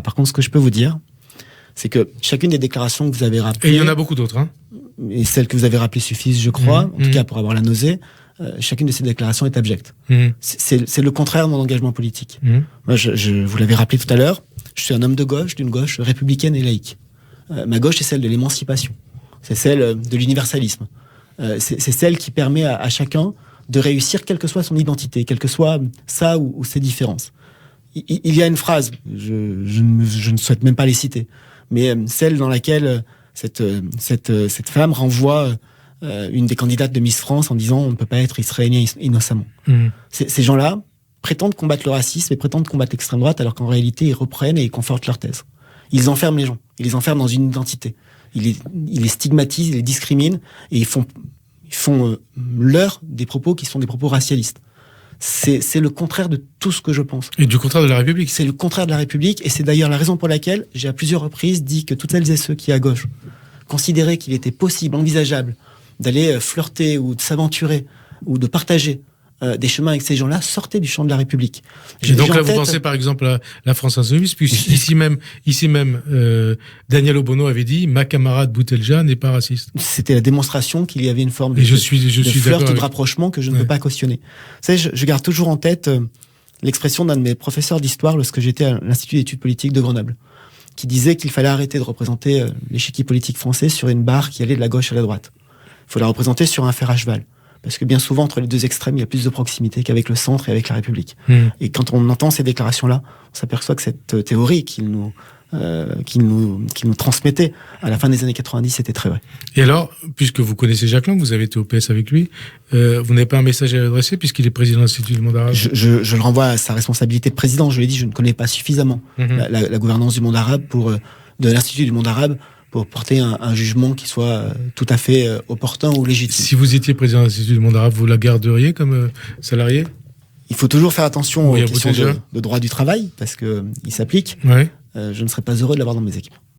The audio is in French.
Par contre, ce que je peux vous dire, c'est que chacune des déclarations que vous avez rappelées... Et il y en a beaucoup d'autres. Hein. Et celles que vous avez rappelées suffisent, je crois, en tout cas pour avoir la nausée. Chacune de ces déclarations est abjecte. C'est le contraire de mon engagement politique. Moi, je vous l'avais rappelé tout à l'heure, je suis un homme de gauche, d'une gauche républicaine et laïque. Ma gauche, c'est celle de l'émancipation. C'est celle de l'universalisme. C'est celle qui permet à chacun de réussir, quelle que soit son identité, quelle que soit ça ou ses différences. Il y a une phrase, je ne souhaite même pas les citer, mais celle dans laquelle cette femme renvoie une des candidates de Miss France en disant on ne peut pas être israélien innocemment. Ces gens-là prétendent combattre le racisme et prétendent combattre l'extrême droite alors qu'en réalité ils reprennent et ils confortent leur thèse. Ils enferment les gens, ils les enferment dans une identité. Ils les stigmatisent, ils les discriminent et ils font leur des propos qui sont des propos racialistes. C'est le contraire de tout ce que je pense. Et du contraire de la République. C'est le contraire de la République et c'est d'ailleurs la raison pour laquelle j'ai à plusieurs reprises dit que toutes celles et ceux qui à gauche considéraient qu'il était possible, envisageable d'aller flirter ou de s'aventurer ou de partager des chemins avec ces gens-là, sortaient du champ de la République. Et donc là, vous pensez par exemple à la France Insoumise, puis ici même, Daniel Obono avait dit « Ma camarade Boutelja n'est pas raciste ». C'était la démonstration qu'il y avait une forme de flirt ou de rapprochement que je ne peux pas cautionner. Vous savez, je garde toujours en tête l'expression d'un de mes professeurs d'histoire lorsque j'étais à l'Institut d'études politiques de Grenoble, qui disait qu'il fallait arrêter de représenter l'échiquier politique français sur une barre qui allait de la gauche à la droite. Il faut la représenter sur un fer à cheval. Parce que bien souvent, entre les deux extrêmes, il y a plus de proximité qu'avec le centre et avec la République. Et quand on entend ces déclarations-là, on s'aperçoit que cette théorie qu'il nous transmettait à la fin des années 90 était très vraie. Et alors, puisque vous connaissez Jacques Lang, vous avez été au PS avec lui, vous n'avez pas un message à lui adresser puisqu'il est président de l'Institut du monde arabe? Je le renvoie à sa responsabilité de président. Je l'ai dit, je ne connais pas suffisamment la gouvernance du monde arabe de l'Institut du monde arabe pour porter un jugement qui soit tout à fait opportun ou légitime. Si vous étiez président de l'Institut du monde arabe, vous la garderiez comme salarié? Il faut toujours faire attention aux questions de droit du travail, parce qu'il s'applique. Je ne serais pas heureux de l'avoir dans mes équipes.